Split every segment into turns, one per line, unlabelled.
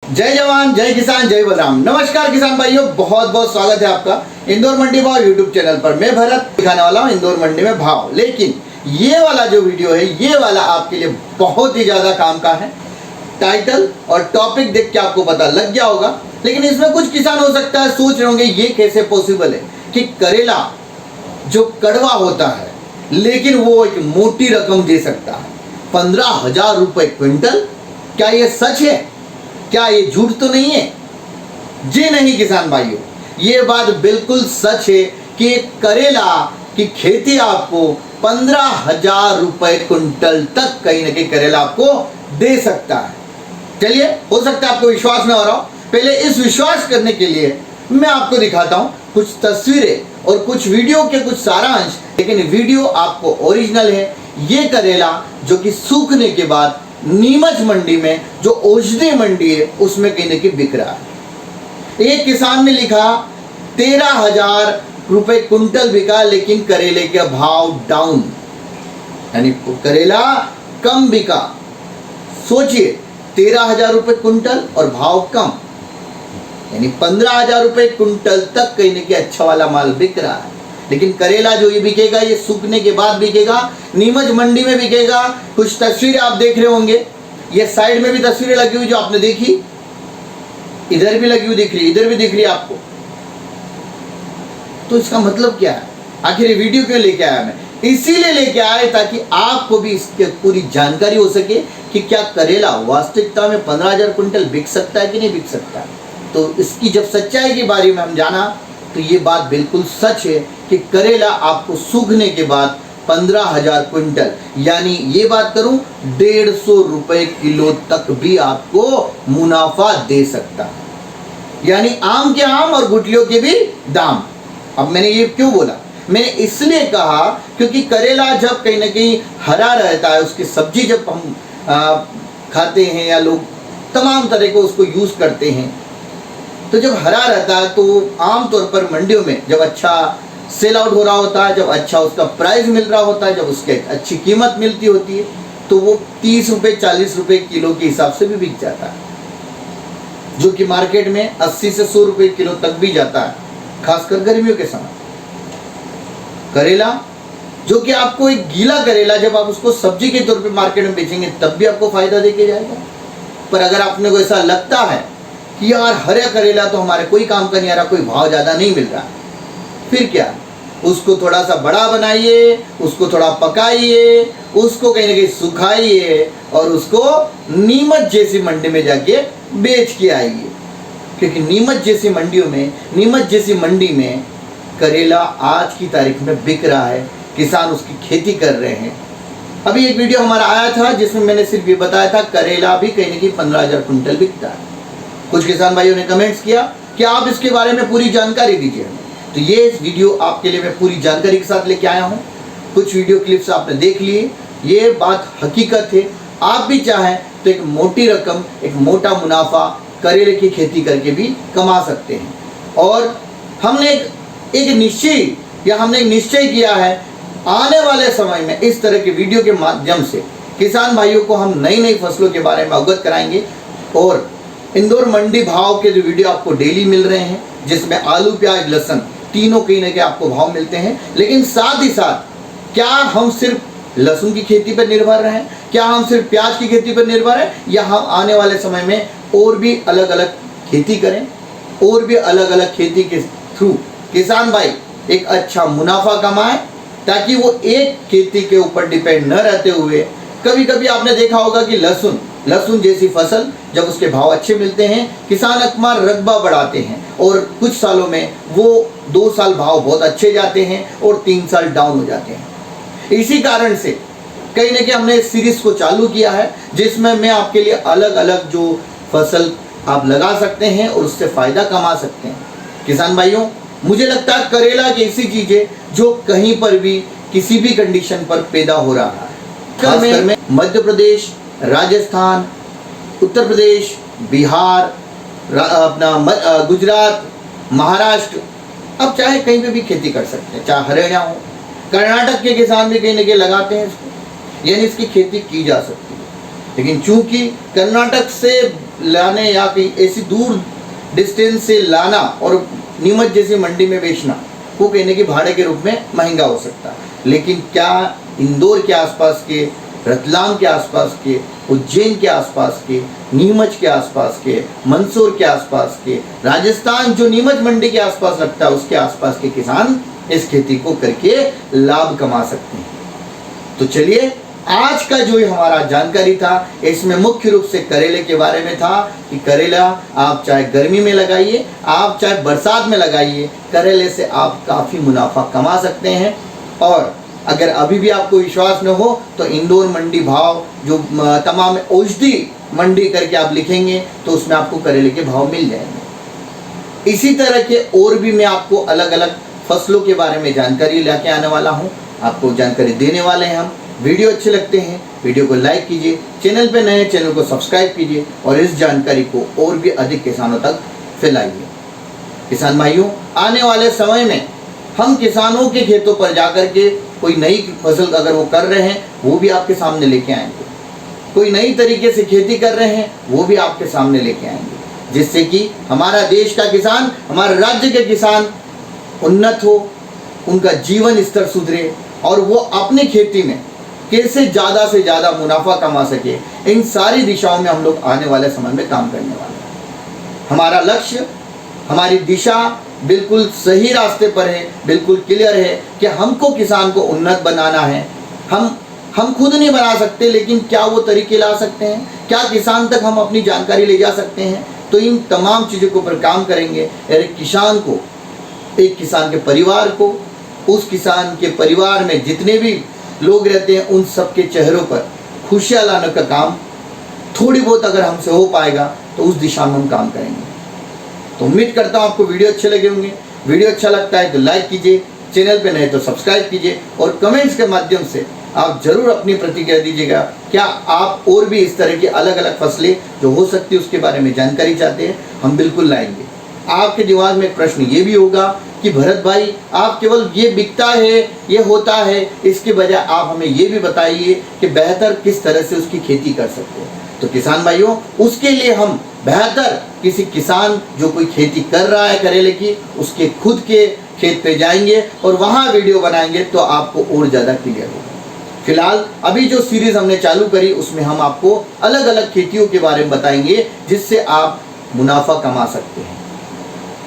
जय जवान जय किसान जय बलराम। नमस्कार किसान भाइयों, बहुत बहुत स्वागत है आपका इंदौर मंडी भाव यूट्यूब चैनल पर। मैं भरत दिखाने वाला हूँ इंदौर मंडी में भाव। लेकिन ये वाला जो वीडियो है, ये वाला आपके लिए बहुत ही ज्यादा काम का है। टाइटल और टॉपिक देख के आपको पता लग गया होगा, लेकिन इसमें कुछ किसान हो सकता है सोच रहे होंगे ये कैसे पॉसिबल है कि करेला जो कड़वा होता है लेकिन वो एक मोटी रकम दे सकता है, 15,000 रुपए क्विंटल। क्या ये सच है? क्या ये झूठ तो नहीं है? जी नहीं किसान भाइयों, ये बात बिल्कुल सच है कि करेला की खेती आपको 15,000 रुपए क्विंटल तक कहीं ना कहीं करेला आपको दे सकता है। चलिए, हो सकता है आपको विश्वास न हो रहा हो। पहले इस विश्वास करने के लिए मैं आपको दिखाता हूं कुछ तस्वीरें और कुछ वीडियो के कुछ सारांश, लेकिन वीडियो आपको ओरिजिनल है। ये करेला जो कि सूखने के बाद नीमच मंडी में जो औषधि मंडी है उसमें कहीं ना कहीं बिक रहा है। एक किसान ने लिखा 13,000 रुपए कुंटल बिका, लेकिन करेले के भाव डाउन, यानी करेला कम बिका। सोचिए, 13,000 रुपए कुंटल और भाव कम, यानी 15,000 रुपए कुंटल तक कहीं ना कहीं अच्छा वाला माल बिक रहा है। लेकिन करेला जो ये बिकेगा, ये सूखने के बाद बिकेगा, नीमच मंडी में बिकेगा। कुछ तस्वीरें आप देख रहे होंगे, ये साइड में भी तस्वीरें लगी हुई जो आपने देखी, इधर भी लगी हुई दिख रही है, इधर भी दिख रही है आपको। तो इसका मतलब क्या है? आखिर ये वीडियो क्यों लेके आया मैं? इसीलिए लेके आया ताकि आपको भी इसकी पूरी जानकारी हो सके कि क्या करेला वास्तविकता में 15,000 कुंटल बिक सकता है कि नहीं बिक सकता। तो इसकी जब सच्चाई के बारे में हम जाना तो ये बात बिल्कुल सच है कि करेला आपको सूखने के बाद 15,000 क्विंटल, यानी ये बात करूं 150 रुपए किलो तक भी आपको मुनाफा दे सकता है। यानी आम के आम और गुठलियों के भी दाम। अब मैंने ये क्यों बोला? मैंने इसलिए कहा क्योंकि करेला जब कहीं ना कहीं हरा रहता है, उसकी सब्जी जब हम खाते हैं या लोग तमाम तरह को उसको यूज करते हैं, तो जब हरा रहता है तो आमतौर पर मंडियों में जब अच्छा सेल आउट हो रहा होता है, जब अच्छा उसका प्राइस मिल रहा होता है, जब उसके अच्छी कीमत मिलती होती है, तो वो 30 रुपये 40 रुपये किलो के हिसाब से भी बिक जाता है, जो कि मार्केट में 80 से 100 रुपये किलो तक भी जाता है, खासकर गर्मियों के समय। करेला जो कि आपको एक गीला करेला जब आप उसको सब्जी के तौर पे मार्केट में बेचेंगे तब भी आपको फायदा देके जाएगा। पर अगर आपने को ऐसा लगता है कि यार हरा करेला तो हमारे कोई काम का नहीं आ रहा, कोई भाव ज़्यादा नहीं मिल रहा, फिर क्या? उसको थोड़ा सा बड़ा बनाइए, उसको थोड़ा पकाइए, उसको कहीं ना कहीं सुखाइए और उसको नीमच जैसी मंडी में जाके बेच के आइए। क्योंकि नीमच जैसी मंडियों में, नीमच जैसी मंडी में करेला आज की तारीख में बिक रहा है, किसान उसकी खेती कर रहे हैं। अभी एक वीडियो हमारा आया था जिसमें मैंने सिर्फ ये बताया था करेला भी कहीं ना कहीं 15,000 कुंटल बिकता है। कुछ किसान भाइयों ने कमेंट्स किया कि आप इसके बारे में पूरी जानकारी दीजिए। तो ये इस वीडियो आपके लिए मैं पूरी जानकारी के साथ लेके आया हूँ। कुछ वीडियो क्लिप्स आपने देख लिए, ये बात हकीकत है। आप भी चाहें तो एक मोटी रकम, एक मोटा मुनाफा करेले की खेती करके भी कमा सकते हैं। और हमने एक निश्चय किया है, आने वाले समय में इस तरह के वीडियो के माध्यम से किसान भाइयों को हम नई नई फसलों के बारे में अवगत कराएंगे। और इंदौर मंडी भाव के जो वीडियो आपको डेली मिल रहे हैं, जिसमें आलू प्याज लहसुन तीनों कहीं ना कहीं आपको भाव मिलते हैं, लेकिन साथ ही साथ क्या हम सिर्फ लहसुन की खेती पर निर्भर हैं, क्या हम सिर्फ प्याज की खेती पर निर्भर हैं, या हम आने वाले समय में और भी अलग अलग खेती करें, और भी अलग अलग खेती के थ्रू किसान भाई एक अच्छा मुनाफा कमाए, ताकि वो एक खेती के ऊपर डिपेंड न रहते हुए। कभी कभी आपने देखा होगा कि लहसुन जैसी फसल जब उसके भाव अच्छे मिलते हैं, किसान अपना रकबा बढ़ाते हैं और कुछ सालों में वो 2 साल भाव बहुत अच्छे जाते हैं और 3 साल डाउन हो जाते हैं। इसी कारण से कहीं ना कहीं हमने इस सीरीज को चालू किया है, जिसमें मैं आपके लिए अलग अलग जो फसल आप लगा सकते हैं और उससे फायदा कमा सकते हैं। किसान भाइयों, मुझे लगता है करेला की ऐसी चीज है जो कहीं पर भी किसी भी कंडीशन पर पैदा हो रहा है। खासकर में मध्य प्रदेश, राजस्थान, उत्तर प्रदेश, बिहार, अपना गुजरात, महाराष्ट्र, अब चाहे कहीं पे भी खेती कर सकते हैं, चाहे हरियाणा हो, कर्नाटक के किसान भी कहीं ना कहीं लगाते हैं इसको, यानी इसकी खेती की जा सकती है। लेकिन चूंकि कर्नाटक से लाने या कहीं ऐसी दूर डिस्टेंस से लाना और नीमच जैसी मंडी में बेचना वो कहने की भाड़े के रूप में महंगा हो सकता है, लेकिन क्या इंदौर के आसपास के, रतलाम के आसपास के, उज्जैन के आसपास के, नीमच के आसपास के, मंदसौर के आसपास के, राजस्थान जो नीमच मंडी के आसपास लगता है उसके आसपास के किसान इस खेती को करके लाभ कमा सकते हैं। तो चलिए, आज का जो हमारा जानकारी था इसमें मुख्य रूप से करेले के बारे में था कि करेला आप चाहे गर्मी में लगाइए, आप चाहे बरसात में लगाइए, करेले से आप काफ़ी मुनाफा कमा सकते हैं। और अगर अभी भी आपको विश्वास न हो तो इंदौर मंडी भाव जो तमाम औषधि मंडी करके आप लिखेंगे तो उसमें आपको करेले के भाव मिल जाएंगे। इसी तरह के और भी मैं आपको अलग अलग फसलों के बारे में जानकारी लेके आने वाला हूँ, आपको जानकारी देने वाले हैं हम। वीडियो अच्छे लगते हैं वीडियो को लाइक कीजिए, चैनल पे नए चैनल को सब्सक्राइब कीजिए और इस जानकारी को और भी अधिक किसानों तक फैलाइए। किसान भाइयों, आने वाले समय में हम किसानों के खेतों पर जाकर के कोई नई फसल अगर वो कर रहे हैं वो भी आपके सामने लेके आएंगे, कोई नई तरीके से खेती कर रहे हैं वो भी आपके सामने लेके आएंगे, जिससे कि हमारा देश का किसान, हमारे राज्य के किसान उन्नत हो, उनका जीवन स्तर सुधरे और वो अपनी खेती में कैसे ज़्यादा से ज़्यादा मुनाफा कमा सके। इन सारी दिशाओं में हम लोग आने वाले समय में काम करने वाले हैं। हमारा लक्ष्य, हमारी दिशा बिल्कुल सही रास्ते पर है, बिल्कुल क्लियर है कि हमको किसान को उन्नत बनाना है। हम खुद नहीं बना सकते, लेकिन क्या वो तरीके ला सकते हैं, क्या किसान तक हम अपनी जानकारी ले जा सकते हैं। तो इन तमाम चीज़ों के ऊपर काम करेंगे। एक किसान को, एक किसान के परिवार को, उस किसान के परिवार में जितने भी लोग रहते हैं उन सबके चेहरों पर खुशियाँ लाने का काम थोड़ी बहुत अगर हमसे हो पाएगा तो उस दिशा में हम काम करेंगे। तो उम्मीद करता हूँ आपको वीडियो अच्छे लगे होंगे। वीडियो अच्छा लगता है तो लाइक कीजिए, चैनल पे नए तो सब्सक्राइब कीजिए और कमेंट्स के माध्यम से आप ज़रूर अपनी प्रतिक्रिया दीजिएगा। क्या आप और भी इस तरह की अलग अलग फसलें जो हो सकती है उसके बारे में जानकारी चाहते हैं, हम बिल्कुल लाएंगे। आपके दिमाग में एक प्रश्न ये भी होगा कि भरत भाई, आप केवल ये बिकता है, ये होता है, इसके बजाय आप हमें ये भी बताइए कि बेहतर किस तरह से उसकी खेती कर सकते हैं। तो किसान भाइयों, उसके लिए हम बेहतर किसी किसान जो कोई खेती कर रहा है करेले की, उसके खुद के खेत पे जाएंगे और वहाँ वीडियो बनाएंगे तो आपको और ज़्यादा क्लियर होगा। फिलहाल अभी जो सीरीज़ हमने चालू करी उसमें हम आपको अलग अलग खेतियों के बारे में बताएंगे जिससे आप मुनाफा कमा सकते हैं।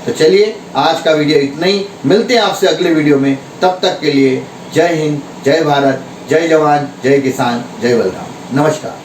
तो चलिए, आज का वीडियो इतना ही। मिलते हैं आपसे अगले वीडियो में। तब तक के लिए जय हिंद, जय भारत, जय जवान, जय किसान, जय बलराम। नमस्कार।